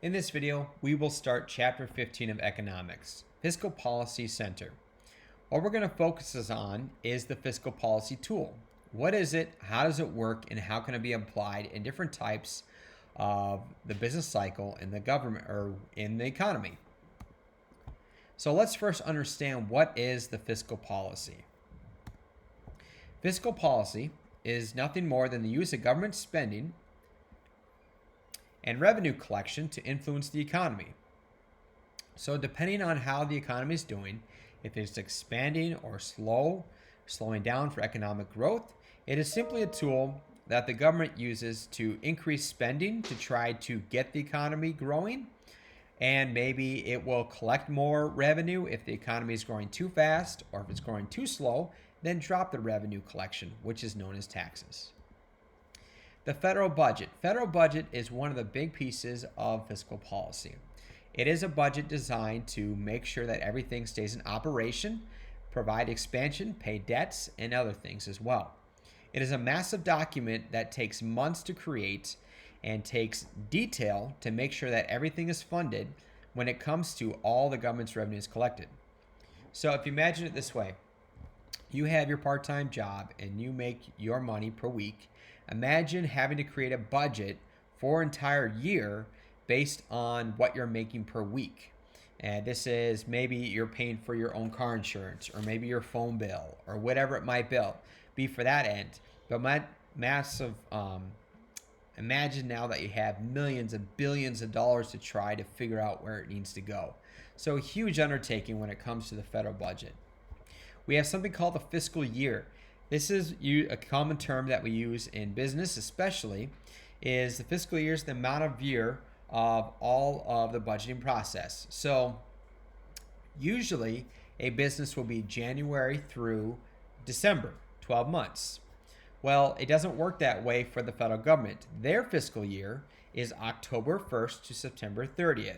In this video, we will start Chapter 15 of Economics, Fiscal Policy Center. What we're going to focus on is the fiscal policy tool. What is it, how does it work, and how can it be applied in different types of the business cycle in the government or in the economy? So let's first understand what is the fiscal policy. Fiscal policy is nothing more than the use of government spending and revenue collection to influence the economy. So depending on how the economy is doing, if it's expanding or slowing down for economic growth, it is simply a tool that the government uses to increase spending to try to get the economy growing, and maybe it will collect more revenue if the economy is growing too fast, or if it's growing too slow, then drop the revenue collection, which is known as taxes. The federal budget. Federal budget is one of the big pieces of fiscal policy. It is a budget designed to make sure that everything stays in operation, provide expansion, pay debts, and other things as well. It is a massive document that takes months to create and takes detail to make sure that everything is funded when it comes to all the government's revenues collected. So if you imagine it this way, you have your part-time job and you make your money per week. Imagine having to create a budget for an entire year based on what you're making per week. And this is maybe you're paying for your own car insurance, or maybe your phone bill, or whatever it might be for that end. But massive, imagine now that you have millions and billions of dollars to try to figure out where it needs to go. So a huge undertaking when it comes to the federal budget. We have something called the fiscal year. This is a common term that we use in business, especially, is the fiscal year is the amount of year of all of the budgeting process. So usually a business will be January through December, 12 months. Well, it doesn't work that way for the federal government. Their fiscal year is October 1st to September 30th.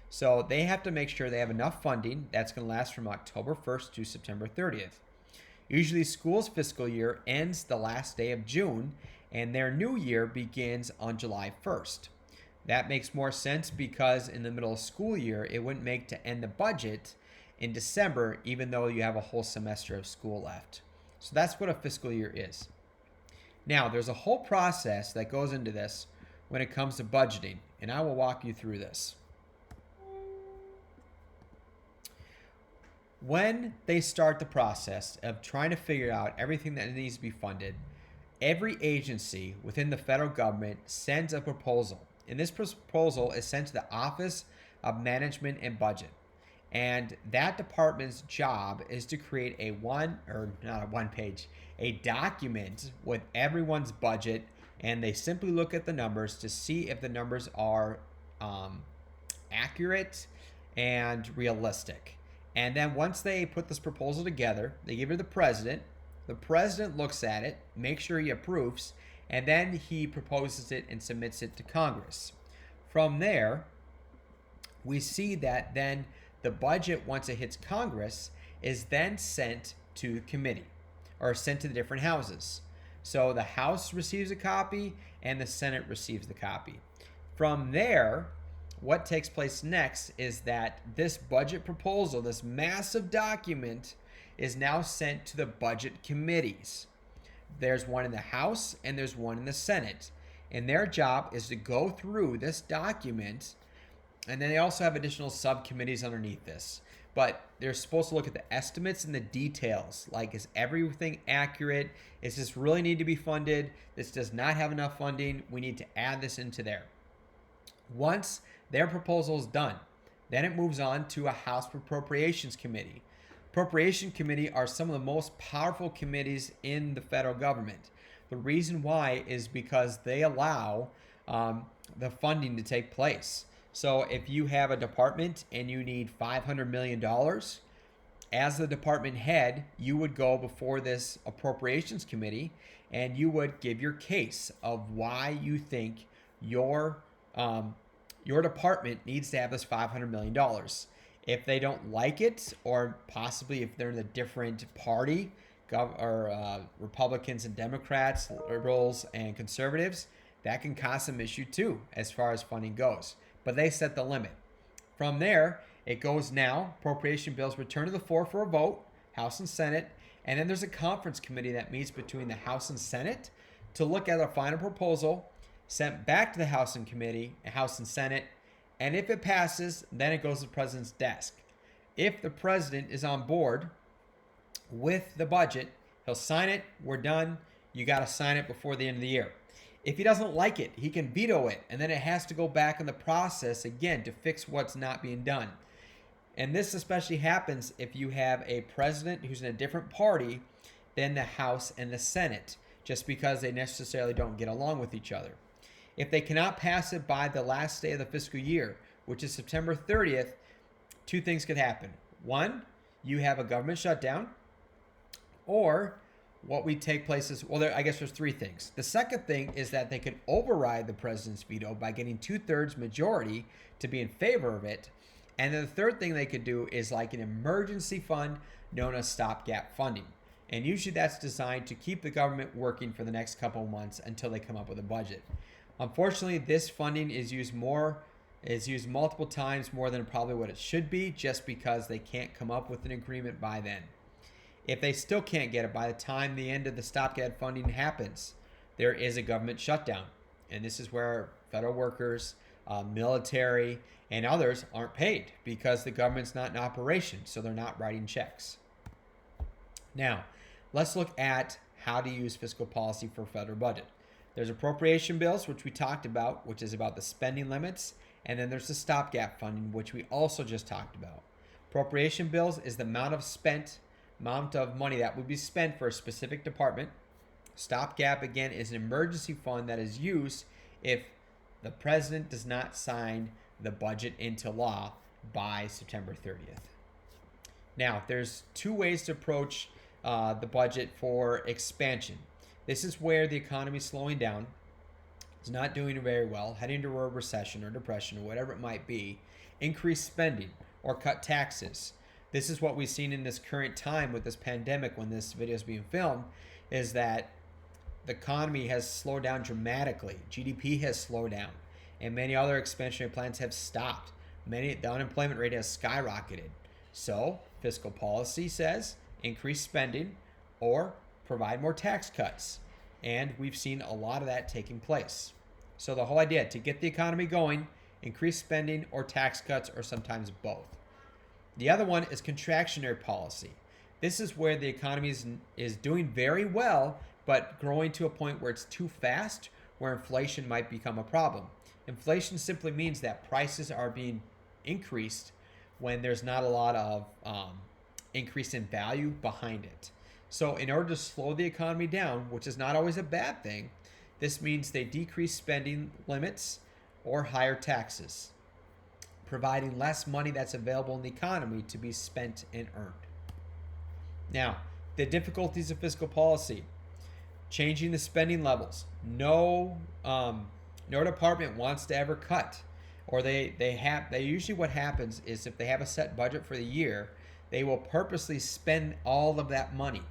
So they have to make sure they have enough funding that's going to last from October 1st to September 30th. Usually school's fiscal year ends the last day of June, and their new year begins on July 1st. That makes more sense because in the middle of school year, it wouldn't make to end the budget in December, even though you have a whole semester of school left. So that's what a fiscal year is. Now, there's a whole process that goes into this when it comes to budgeting, and I will walk you through this. When they start the process of trying to figure out everything that needs to be funded, every agency within the federal government sends a proposal. And this proposal is sent to the Office of Management and Budget. And that department's job is to create a document with everyone's budget, and they simply look at the numbers to see if the numbers are accurate and realistic. And then once they put this proposal together, they give it to the president. The president looks at it, makes sure he approves, and then he proposes it and submits it to Congress. From there, we see that then the budget, once it hits Congress, is then sent to committee or sent to the different houses. So the House receives a copy and the Senate receives the copy. From there, what takes place next is that this budget proposal, this massive document, is now sent to the budget committees. There's one in the House and there's one in the Senate. And their job is to go through this document, and then they also have additional subcommittees underneath this. But they're supposed to look at the estimates and the details. Like, is everything accurate? Does this really need to be funded? This does not have enough funding. We need to add this into there. Once their proposal is done, then it moves on to a House Appropriations Committee. Appropriation Committee are some of the most powerful committees in the federal government. The reason why is because they allow the funding to take place. So if you have a department and you need $500 million, as the department head, you would go before this Appropriations Committee and you would give your case of why you think your department needs to have this $500 million. If they don't like it, or possibly if they're in a different party, Republicans and Democrats, liberals and conservatives, that can cause some issue too as far as funding goes. but they set the limit. From there, it goes now. Appropriation bills return to the floor for a vote, House and Senate, and then there's a conference committee that meets between the House and Senate to look at a final proposal sent back to the House and Senate, and if it passes, then it goes to the president's desk. If the president is on board with the budget, he'll sign it. We're done. You got to sign it before the end of the year. If he doesn't like it, he can veto it, and then it has to go back in the process again to fix what's not being done. And this especially happens if you have a president who's in a different party than the House and the Senate, just because they necessarily don't get along with each other. If they cannot pass it by the last day of the fiscal year, which is September 30th, two things could happen. One, you have a government shutdown, or what would take place is, I guess there's three things. The second thing is that they could override the president's veto by getting 2/3 majority to be in favor of it. And then the third thing they could do is like an emergency fund known as stopgap funding. And usually that's designed to keep the government working for the next couple of months until they come up with a budget. Unfortunately, this funding is used multiple times more than probably what it should be, just because they can't come up with an agreement by then. If they still can't get it by the time the end of the stopgap funding happens, there is a government shutdown. And this is where federal workers, military, and others aren't paid because the government's not in operation, so they're not writing checks. Now, let's look at how to use fiscal policy for federal budget. There's appropriation bills, which we talked about, which is about the spending limits, and then there's the stopgap funding, which we also just talked about. Appropriation bills is the amount of money that would be spent for a specific department. Stopgap, again, is an emergency fund that is used if the president does not sign the budget into law by September 30th. Now, there's two ways to approach the budget for expansion. This is where the economy is slowing down, is not doing very well, heading to a recession or depression or whatever it might be. Increase spending or cut taxes. This is what we've seen in this current time with this pandemic when this video is being filmed, is that the economy has slowed down dramatically. GDP has slowed down, and many other expansionary plans have stopped. The unemployment rate has skyrocketed. So fiscal policy says increase spending or provide more tax cuts. And we've seen a lot of that taking place. So the whole idea, to get the economy going, increase spending or tax cuts, or sometimes both. The other one is contractionary policy. This is where the economy is doing very well, but growing to a point where it's too fast, where inflation might become a problem. Inflation simply means that prices are being increased when there's not a lot of increase in value behind it. So in order to slow the economy down, which is not always a bad thing, this means they decrease spending limits or higher taxes, providing less money that's available in the economy to be spent and earned. Now, the difficulties of fiscal policy: changing the spending levels. No department wants to ever cut, or they usually, what happens is if they have a set budget for the year, they will purposely spend all of that money,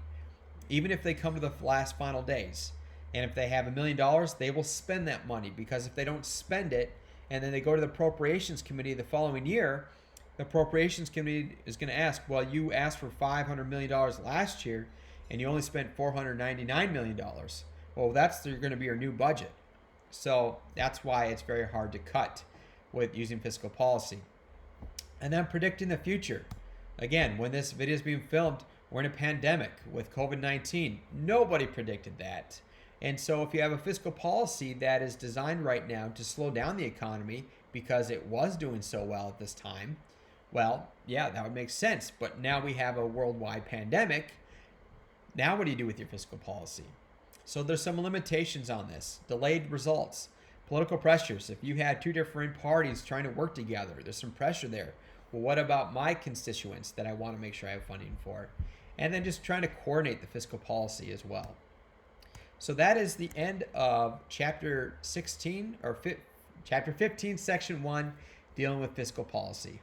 even if they come to the last final days. And if they have $1 million, they will spend that money, because if they don't spend it and then they go to the appropriations committee the following year, the appropriations committee is going to ask, well, you asked for $500 million last year and you only spent $499 million. Well, that's going to be your new budget. So that's why it's very hard to cut with using fiscal policy. And then predicting the future. Again, when this video is being filmed, we're in a pandemic with COVID-19. Nobody predicted that. And so if you have a fiscal policy that is designed right now to slow down the economy because it was doing so well at this time, well, yeah, that would make sense. But now we have a worldwide pandemic. Now what do you do with your fiscal policy? So there's some limitations on this. Delayed results. Political pressures. If you had two different parties trying to work together, there's some pressure there. Well, what about my constituents that I want to make sure I have funding for? And then just trying to coordinate the fiscal policy as well. So that is the end of chapter 16 or chapter 15, section 1, dealing with fiscal policy.